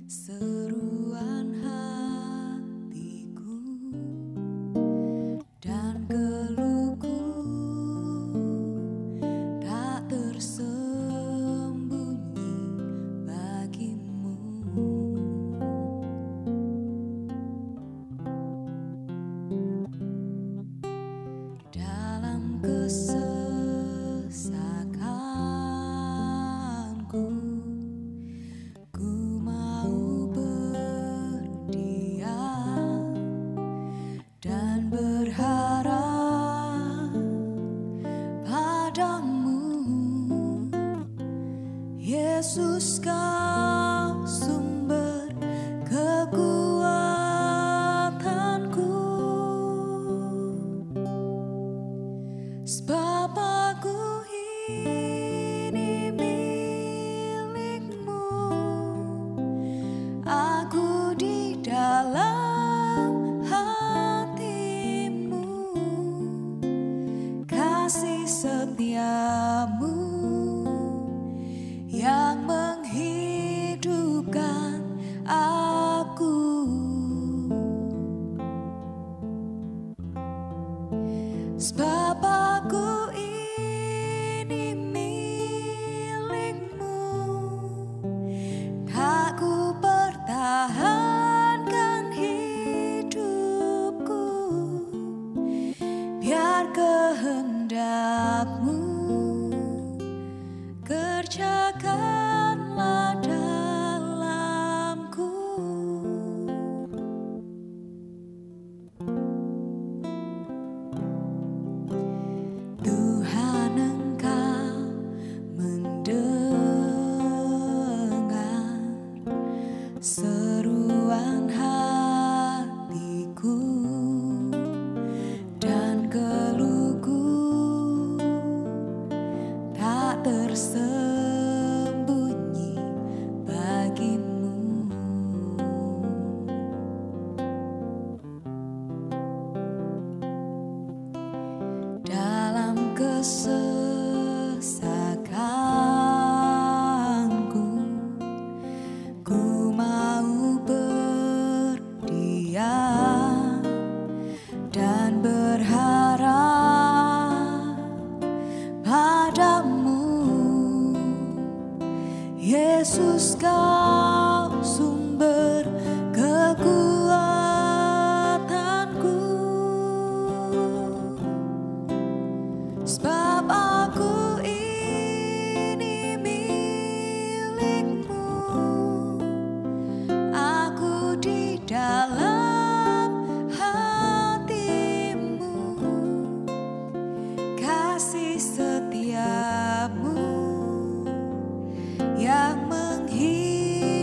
Seruan hatiku dan geluhku tak tersembunyi bagimu. Dalam kesesakanku, dan berharap padamu, Yesus, Kau sumber kekuatanku. Sebab aku ini milik-Mu, aku di dalam kasih setiamu yang menghidupkan aku. Sebab aku ini milik-Mu, tak ku pertahankan hidupku, biar kehendak-Mu kerjakanlah dalamku. Tuhan, Engkau mendengar seruan hatiku dan geluhku tak tersembunyi bagimu. Dalam kesesakanku, ku mau berdiam dan berharap padamu, Yesus, Kau sumber kekuatanku. Sebab aku ini milik-Mu, aku di dalam hati-Mu, kasih setiamu yang menghidupkan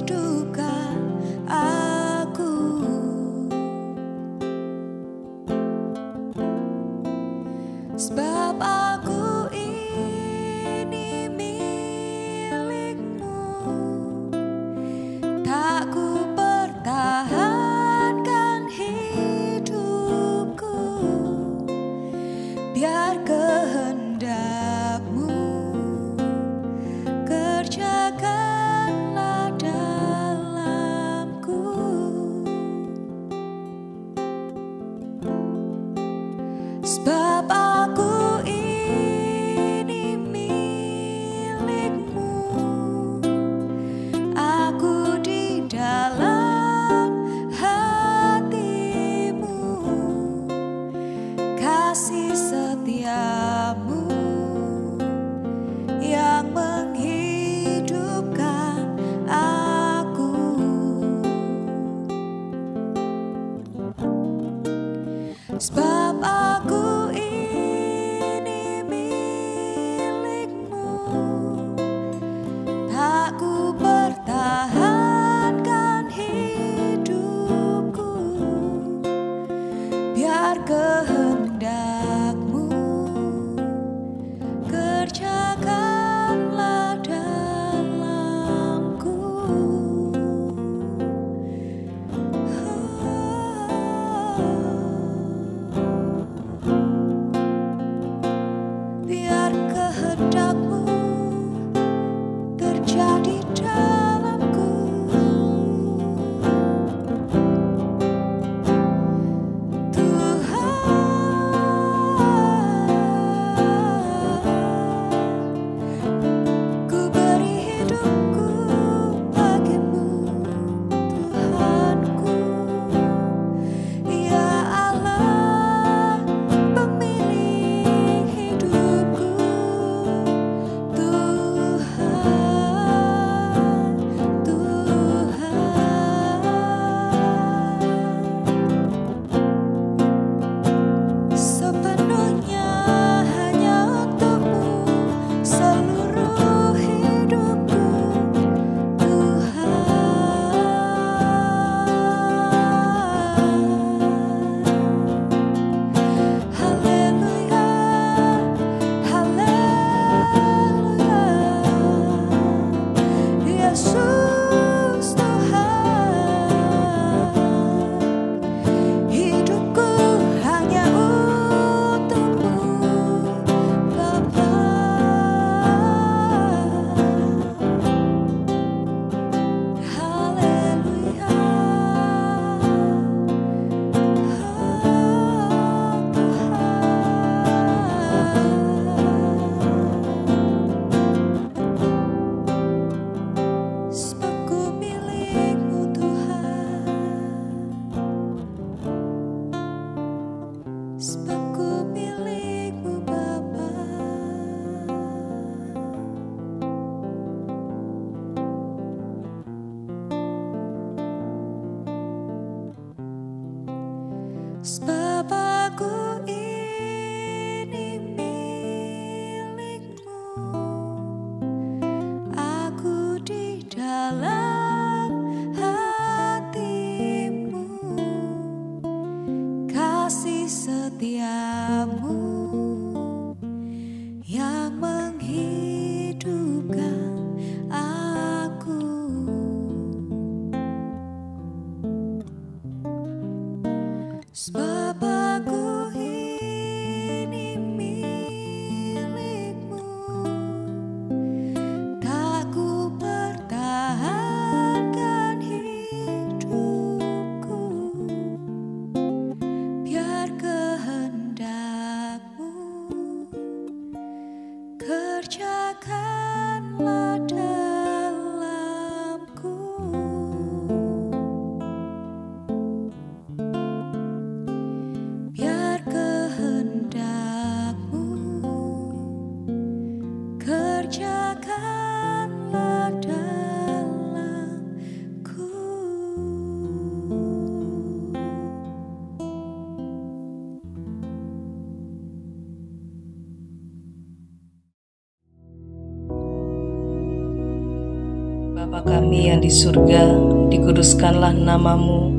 Bapa kami yang di surga, dikuduskanlah namamu,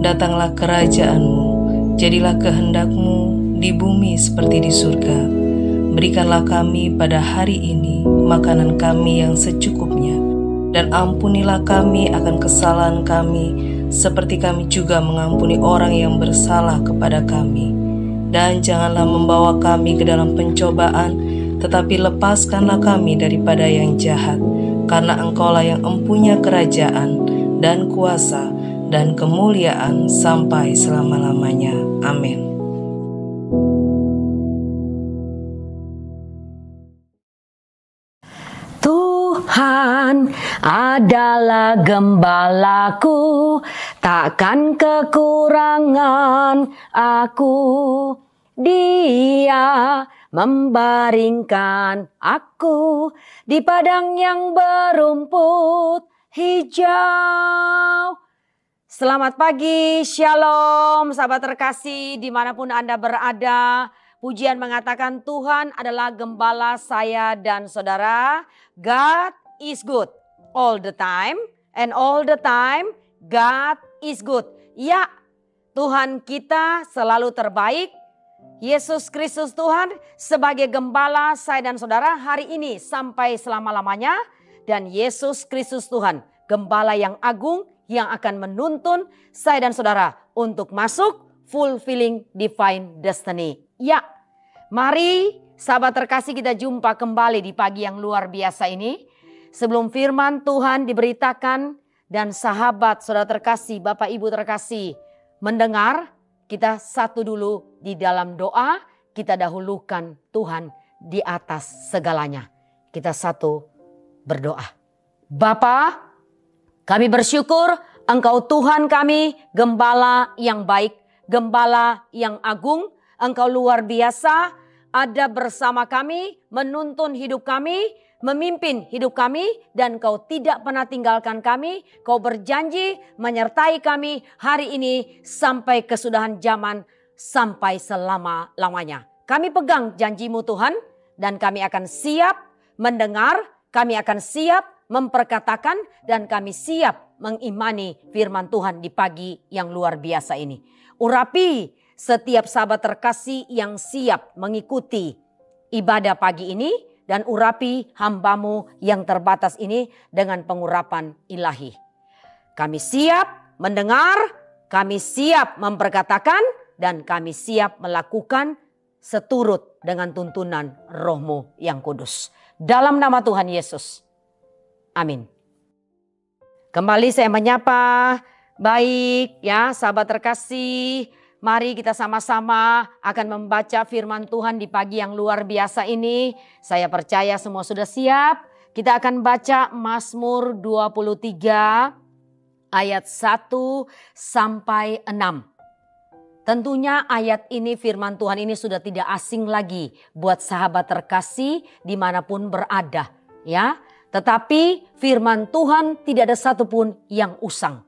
datanglah kerajaan-Mu, jadilah kehendak-Mu di bumi seperti di surga. Berikanlah kami pada hari ini makanan kami yang secukupnya, dan ampunilah kami akan kesalahan kami, seperti kami juga mengampuni orang yang bersalah kepada kami. Dan janganlah membawa kami ke dalam pencobaan, tetapi lepaskanlah kami daripada yang jahat. Karena Engkaulah yang empunya kerajaan dan kuasa dan kemuliaan sampai selama-lamanya. Amin. Tuhan adalah gembalaku, takkan kekurangan aku. Dia membaringkan aku di padang yang berumput hijau. Selamat pagi, shalom sahabat terkasih dimanapun Anda berada. Pujian mengatakan Tuhan adalah gembala saya dan saudara. God is good all the time, and all the time God is good. Ya, Tuhan kita selalu terbaik. Yesus Kristus Tuhan sebagai gembala saya dan saudara hari ini sampai selama-lamanya. Dan Yesus Kristus Tuhan gembala yang agung yang akan menuntun saya dan saudara untuk masuk fulfilling divine destiny. Ya, mari sahabat terkasih kita jumpa kembali di pagi yang luar biasa ini. Sebelum firman Tuhan diberitakan dan sahabat saudara terkasih, Bapak Ibu terkasih mendengar, kita satu dulu di dalam doa, kita dahulukan Tuhan di atas segalanya. Kita satu berdoa. Bapa, kami bersyukur Engkau Tuhan kami, gembala yang baik, gembala yang agung. Engkau luar biasa, ada bersama kami, menuntun hidup kami, memimpin hidup kami, dan Kau tidak pernah tinggalkan kami. Kau berjanji menyertai kami hari ini sampai kesudahan zaman, sampai selama-lamanya. Kami pegang janji-Mu Tuhan, dan kami akan siap mendengar, kami akan siap memperkatakan, dan kami siap mengimani firman Tuhan di pagi yang luar biasa ini. Urapi setiap sahabat terkasih yang siap mengikuti ibadah pagi ini, dan urapi hamba-Mu yang terbatas ini dengan pengurapan ilahi. Kami siap mendengar, kami siap memperkatakan, dan kami siap melakukan seturut dengan tuntunan Roh-Mu yang kudus. Dalam nama Tuhan Yesus. Amin. Kembali saya menyapa, baik ya sahabat terkasih. Mari kita sama-sama akan membaca firman Tuhan di pagi yang luar biasa ini. Saya percaya semua sudah siap. Kita akan baca Mazmur 23 ayat 1 sampai 6. Tentunya ayat ini, firman Tuhan ini sudah tidak asing lagi buat sahabat terkasih dimanapun berada. Ya, tetapi firman Tuhan tidak ada satupun yang usang.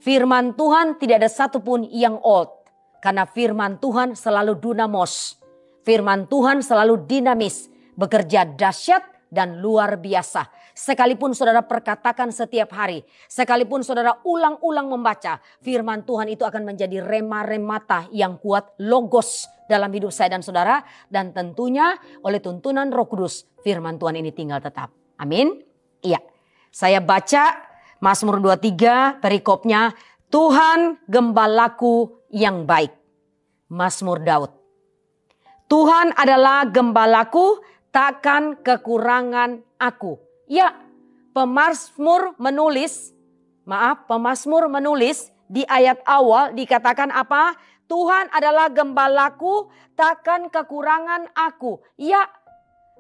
Firman Tuhan tidak ada satupun yang old. Karena firman Tuhan selalu dunamos. Firman Tuhan selalu dinamis. Bekerja dahsyat dan luar biasa. Sekalipun saudara perkatakan setiap hari. Sekalipun saudara ulang-ulang membaca. Firman Tuhan itu akan menjadi rema-remata yang kuat. Logos dalam hidup saya dan saudara. Dan tentunya oleh tuntunan Roh Kudus. Firman Tuhan ini tinggal tetap. Amin. Iya. Saya baca Mazmur 23 perikopnya, Tuhan gembalaku yang baik. Mazmur Daud. Tuhan adalah gembalaku, takkan kekurangan aku. Ya, pemazmur menulis di ayat awal dikatakan apa? Tuhan adalah gembalaku, takkan kekurangan aku. Ya,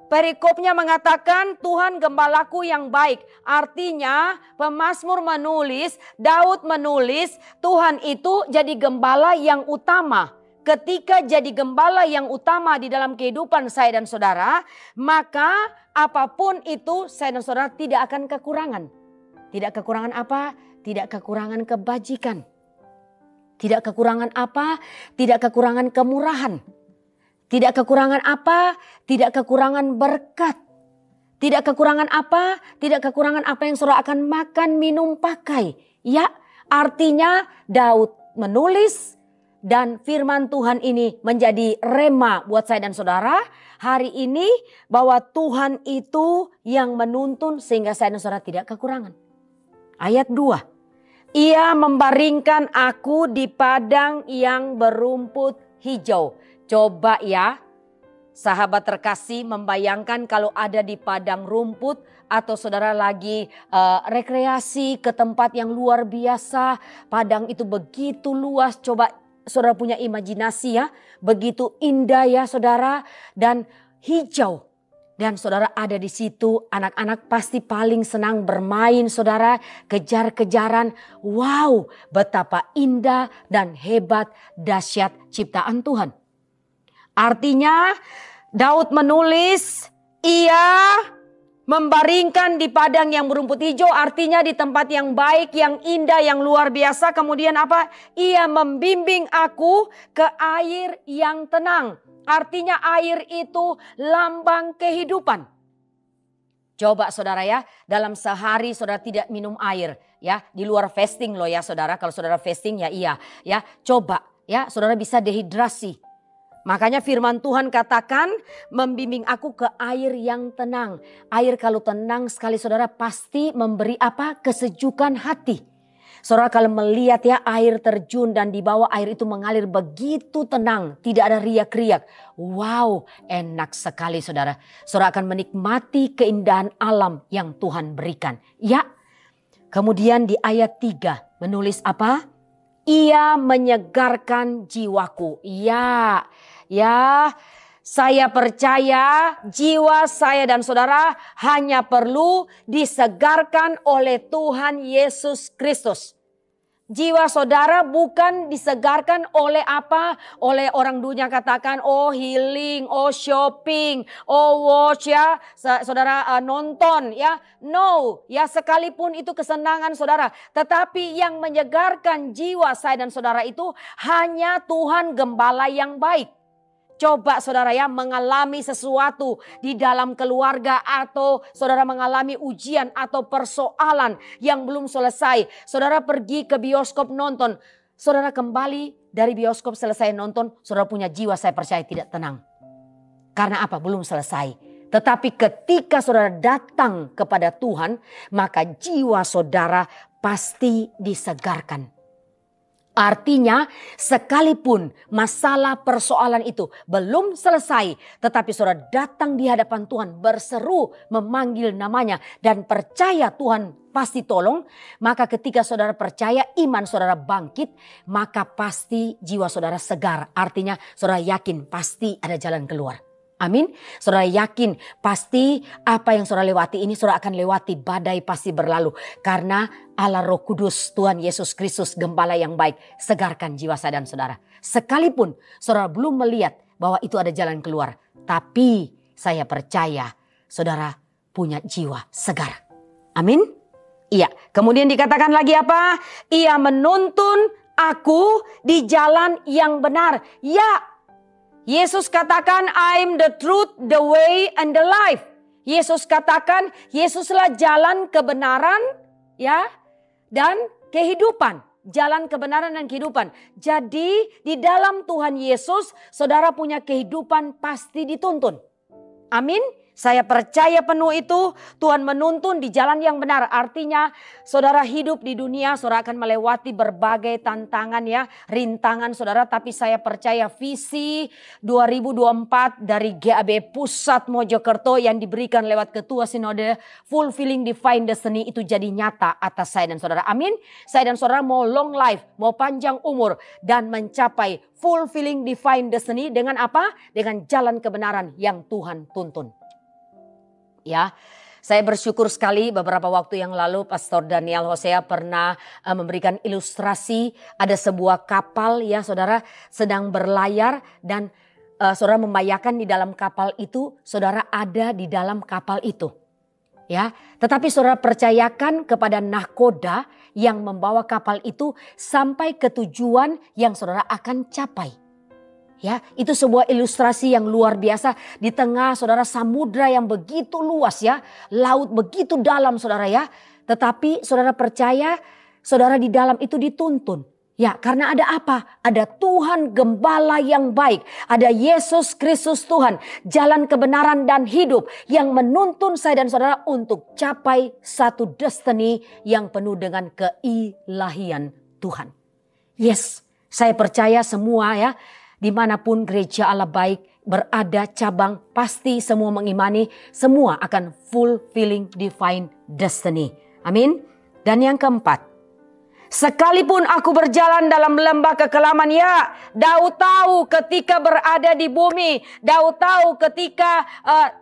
perikopnya mengatakan Tuhan gembalaku yang baik. Artinya pemazmur menulis, Daud menulis Tuhan itu jadi gembala yang utama. Ketika jadi gembala yang utama di dalam kehidupan saya dan saudara, maka apapun itu saya dan saudara tidak akan kekurangan. Tidak kekurangan apa? Tidak kekurangan kebajikan. Tidak kekurangan apa? Tidak kekurangan kemurahan. Tidak kekurangan apa? Tidak kekurangan berkat. Tidak kekurangan apa? Tidak kekurangan apa yang saudara akan makan, minum, pakai. Ya, artinya Daud menulis dan firman Tuhan ini menjadi rema buat saya dan saudara hari ini bahwa Tuhan itu yang menuntun sehingga saya dan saudara tidak kekurangan. Ayat 2. Ia membaringkan aku di padang yang berumput hijau. Coba ya, sahabat terkasih membayangkan kalau ada di padang rumput atau saudara lagi rekreasi ke tempat yang luar biasa. Padang itu begitu luas, coba saudara punya imajinasi ya. Begitu indah ya saudara dan hijau. Dan saudara ada di situ, anak-anak pasti paling senang bermain saudara, kejar-kejaran. Wow, betapa indah dan hebat dahsyat ciptaan Tuhan. Artinya Daud menulis, ia membaringkan di padang yang berumput hijau, artinya di tempat yang baik, yang indah, yang luar biasa. Kemudian apa? Ia membimbing aku ke air yang tenang. Artinya air itu lambang kehidupan. Coba saudara ya, dalam sehari saudara tidak minum air ya, di luar fasting loh ya saudara. Kalau saudara fasting ya iya ya, coba ya saudara bisa dehidrasi. Makanya firman Tuhan katakan membimbing aku ke air yang tenang. Air kalau tenang sekali saudara pasti memberi apa? Kesejukan hati. Saudara kalau melihat ya air terjun dan di bawah air itu mengalir begitu tenang. Tidak ada riak-riak. Wow, enak sekali saudara. Saudara akan menikmati keindahan alam yang Tuhan berikan. Ya, kemudian di ayat 3 menulis apa? Ia menyegarkan jiwaku. Ya, saya percaya jiwa saya dan saudara hanya perlu disegarkan oleh Tuhan Yesus Kristus. Jiwa saudara bukan disegarkan oleh apa? Oleh orang dunia katakan oh healing, oh shopping, oh watch ya. Saudara nonton ya. No, ya sekalipun itu kesenangan saudara. Tetapi yang menyegarkan jiwa saya dan saudara itu hanya Tuhan Gembala yang baik. Coba saudara ya mengalami sesuatu di dalam keluarga atau saudara mengalami ujian atau persoalan yang belum selesai. Saudara pergi ke bioskop nonton. Saudara kembali dari bioskop selesai nonton. Saudara punya jiwa saya percaya tidak tenang. Karena apa? Belum selesai. Tetapi ketika saudara datang kepada Tuhan. Maka jiwa saudara pasti disegarkan. Artinya sekalipun masalah persoalan itu belum selesai. Tetapi saudara datang di hadapan Tuhan berseru memanggil namanya. Dan percaya Tuhan pasti tolong. Maka ketika saudara percaya iman saudara bangkit. Maka pasti jiwa saudara segar. Artinya saudara yakin pasti ada jalan keluar. Amin. Saudara yakin pasti apa yang saudara lewati ini saudara akan lewati, badai pasti berlalu. Karena Allah Roh Kudus Tuhan Yesus Kristus Gembala yang baik segarkan jiwa saya dan saudara. Sekalipun saudara belum melihat bahwa itu ada jalan keluar. Tapi saya percaya saudara punya jiwa segar. Amin. Iya. Kemudian dikatakan lagi apa? Ia menuntun aku di jalan yang benar. Ya. Yesus katakan, I'm the truth, the way, and the life. Yesus katakan, Yesuslah jalan kebenaran, ya, dan kehidupan. Jalan kebenaran dan kehidupan. Jadi di dalam Tuhan Yesus, saudara punya kehidupan pasti dituntun. Amin. Saya percaya penuh itu Tuhan menuntun di jalan yang benar. Artinya saudara hidup di dunia saudara akan melewati berbagai tantangan ya. Rintangan saudara, tapi saya percaya visi 2024 dari GAB Pusat Mojokerto yang diberikan lewat Ketua Sinode Fulfilling Divine Destiny itu jadi nyata atas saya dan saudara. Amin. Saya dan saudara mau long life, mau panjang umur dan mencapai fulfilling divine destiny dengan apa? Dengan jalan kebenaran yang Tuhan tuntun. Ya, saya bersyukur sekali beberapa waktu yang lalu Pastor Daniel Hosea pernah memberikan ilustrasi ada sebuah kapal ya saudara sedang berlayar dan saudara membayangkan di dalam kapal itu saudara ada di dalam kapal itu. Ya, tetapi saudara percayakan kepada nahkoda yang membawa kapal itu sampai ke tujuan yang saudara akan capai. Ya, itu sebuah ilustrasi yang luar biasa di tengah saudara samudra yang begitu luas ya. Laut begitu dalam saudara ya. Tetapi saudara percaya saudara di dalam itu dituntun. Ya, karena ada apa? Ada Tuhan Gembala yang baik. Ada Yesus Kristus Tuhan. Jalan kebenaran dan hidup yang menuntun saya dan saudara untuk capai satu destiny yang penuh dengan keilahian Tuhan. Yes, saya percaya semua ya. Dimanapun gereja Allah baik berada cabang, pasti semua mengimani, semua akan fulfilling divine destiny. Amin. Dan yang keempat, sekalipun aku berjalan dalam lembah kekelaman, ya, Daud tahu ketika berada di bumi, Daud tahu ketika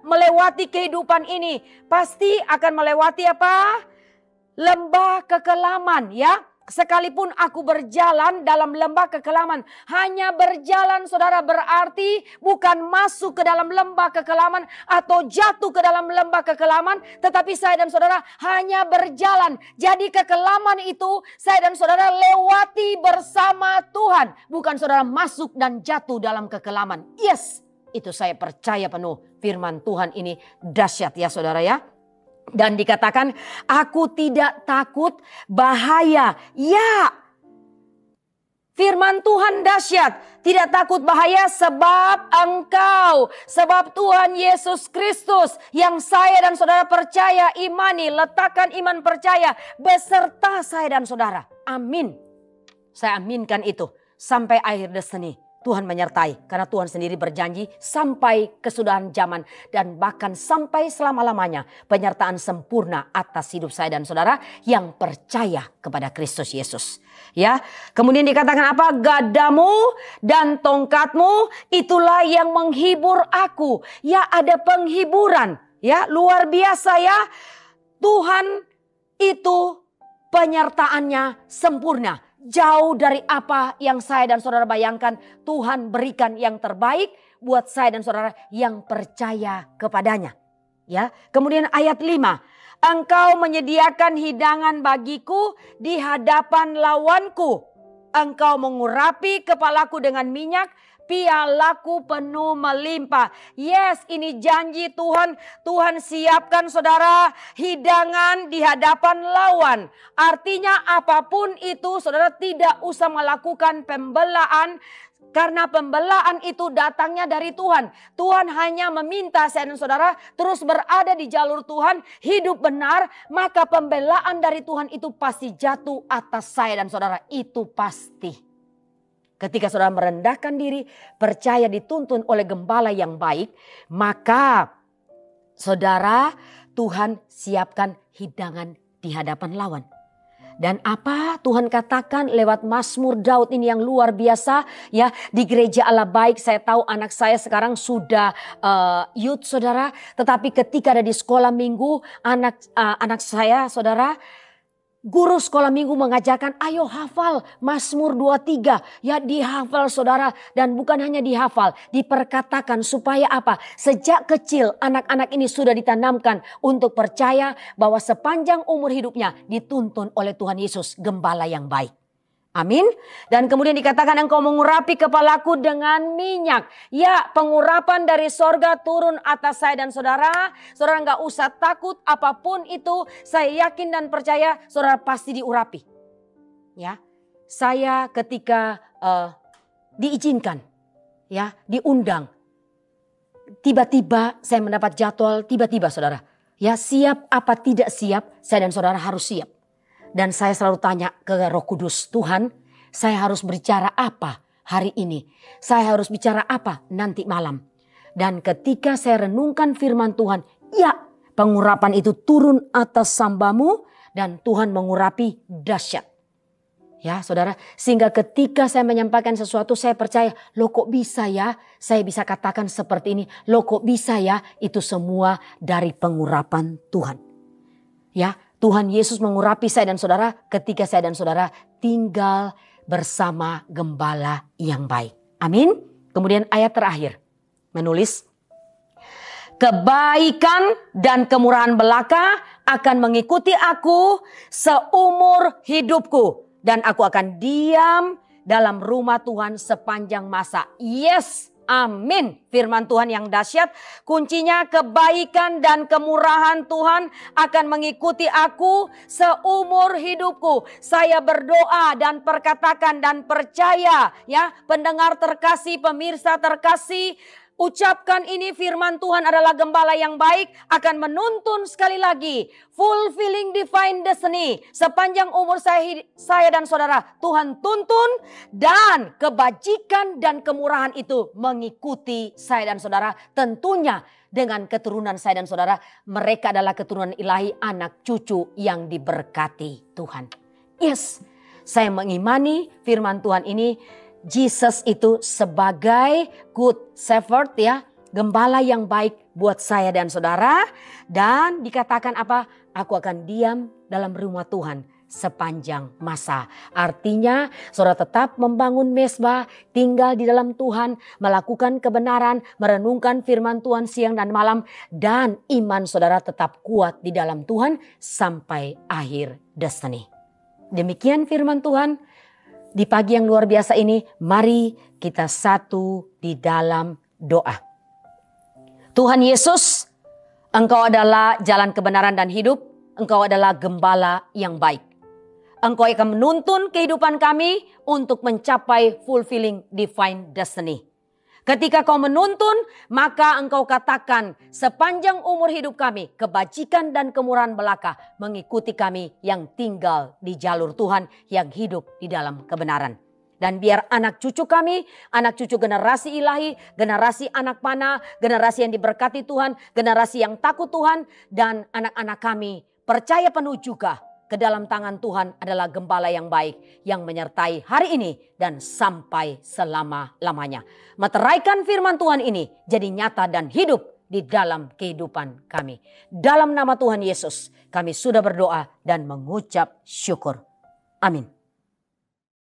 melewati kehidupan ini, pasti akan melewati apa? Lembah kekelaman, ya. Sekalipun aku berjalan dalam lembah kekelaman. Hanya berjalan saudara berarti bukan masuk ke dalam lembah kekelaman atau jatuh ke dalam lembah kekelaman. Tetapi saya dan saudara hanya berjalan. Jadi kekelaman itu saya dan saudara lewati bersama Tuhan. Bukan saudara masuk dan jatuh dalam kekelaman. Yes, itu saya percaya penuh. Firman Tuhan ini dahsyat ya saudara ya. Dan dikatakan, aku tidak takut bahaya. Ya, firman Tuhan dahsyat. Tidak takut bahaya sebab engkau. Sebab Tuhan Yesus Kristus yang saya dan saudara percaya, imani, letakkan iman percaya beserta saya dan saudara. Amin. Saya aminkan itu sampai akhir destiny. Tuhan menyertai karena Tuhan sendiri berjanji sampai kesudahan zaman dan bahkan sampai selama-lamanya penyertaan sempurna atas hidup saya dan saudara yang percaya kepada Kristus Yesus. Ya, kemudian dikatakan apa? Gadamu dan tongkatmu itulah yang menghibur aku. Ya, ada penghiburan. Ya, luar biasa ya. Tuhan itu penyertaannya sempurna. Jauh dari apa yang saya dan saudara bayangkan. Tuhan berikan yang terbaik buat saya dan saudara yang percaya kepadanya. Ya, kemudian ayat 5. Engkau menyediakan hidangan bagiku di hadapan lawanku. Engkau mengurapi kepalaku dengan minyak, pialaku penuh melimpah. Yes, ini janji Tuhan. Tuhan siapkan saudara hidangan di hadapan lawan. Artinya apapun itu saudara tidak usah melakukan pembelaan. Karena pembelaan itu datangnya dari Tuhan. Tuhan hanya meminta saya dan saudara terus berada di jalur Tuhan. Hidup benar. Maka pembelaan dari Tuhan itu pasti jatuh atas saya dan saudara. Itu pasti. Ketika saudara merendahkan diri, percaya dituntun oleh gembala yang baik, maka saudara Tuhan siapkan hidangan di hadapan lawan. Dan apa Tuhan katakan lewat Mazmur Daud ini yang luar biasa ya, di gereja Allah baik. Saya tahu anak saya sekarang sudah youth saudara, tetapi ketika ada di sekolah minggu anak saya saudara, guru sekolah minggu mengajarkan ayo hafal Mazmur 23. Ya, dihafal saudara, dan bukan hanya dihafal, diperkatakan supaya apa? Sejak kecil anak-anak ini sudah ditanamkan untuk percaya bahwa sepanjang umur hidupnya dituntun oleh Tuhan Yesus, gembala yang baik. Amin. Dan kemudian dikatakan engkau mengurapi kepalaku dengan minyak. Ya, pengurapan dari sorga turun atas saya dan saudara. Saudara nggak usah takut apapun itu. Saya yakin dan percaya saudara pasti diurapi. Ya, saya ketika diizinkan, ya, diundang, tiba-tiba saya mendapat jadwal, tiba-tiba saudara. Ya, siap apa tidak siap, saya dan saudara harus siap. Dan saya selalu tanya ke Roh Kudus, Tuhan, saya harus berbicara apa hari ini? Saya harus bicara apa nanti malam? Dan ketika saya renungkan firman Tuhan, ya, pengurapan itu turun atas hambamu dan Tuhan mengurapi dahsyat. Ya saudara, sehingga ketika saya menyampaikan sesuatu saya percaya, loh kok bisa ya? Saya bisa katakan seperti ini, loh kok bisa ya? Itu semua dari pengurapan Tuhan. Ya, Tuhan Yesus mengurapi saya dan saudara ketika saya dan saudara tinggal bersama gembala yang baik. Amin. Kemudian ayat terakhir menulis, kebaikan dan kemurahan belaka akan mengikuti aku seumur hidupku. Dan aku akan diam dalam rumah Tuhan sepanjang masa. Yes, amin. Firman Tuhan yang dahsyat. Kuncinya kebaikan dan kemurahan Tuhan akan mengikuti aku seumur hidupku. Saya berdoa dan perkatakan dan percaya, ya, pendengar terkasih, pemirsa terkasih, ucapkan ini, firman Tuhan adalah gembala yang baik, akan menuntun sekali lagi fulfilling divine destiny. Sepanjang umur saya dan saudara, Tuhan tuntun, dan kebajikan dan kemurahan itu mengikuti saya dan saudara. Tentunya dengan keturunan saya dan saudara, mereka adalah keturunan ilahi, anak cucu yang diberkati Tuhan. Yes, saya mengimani firman Tuhan ini. Jesus itu sebagai good shepherd, ya, gembala yang baik buat saya dan saudara. Dan dikatakan apa? Aku akan diam dalam rumah Tuhan sepanjang masa. Artinya saudara tetap membangun mesbah, tinggal di dalam Tuhan, melakukan kebenaran, merenungkan firman Tuhan siang dan malam. Dan iman saudara tetap kuat di dalam Tuhan sampai akhir destiny. Demikian firman Tuhan. Di pagi yang luar biasa ini, mari kita satu di dalam doa. Tuhan Yesus, Engkau adalah jalan kebenaran dan hidup. Engkau adalah gembala yang baik. Engkau akan menuntun kehidupan kami untuk mencapai fulfilling divine destiny. Ketika kau menuntun, maka engkau katakan sepanjang umur hidup kami, kebajikan dan kemurahan belaka mengikuti kami yang tinggal di jalur Tuhan, yang hidup di dalam kebenaran. Dan biar anak cucu kami, anak cucu generasi ilahi, generasi anak panah, generasi yang diberkati Tuhan, generasi yang takut Tuhan, dan anak-anak kami percaya penuh juga ke dalam tangan Tuhan adalah gembala yang baik yang menyertai hari ini dan sampai selama-lamanya. Meteraikan firman Tuhan ini jadi nyata dan hidup di dalam kehidupan kami. Dalam nama Tuhan Yesus kami sudah berdoa dan mengucap syukur. Amin.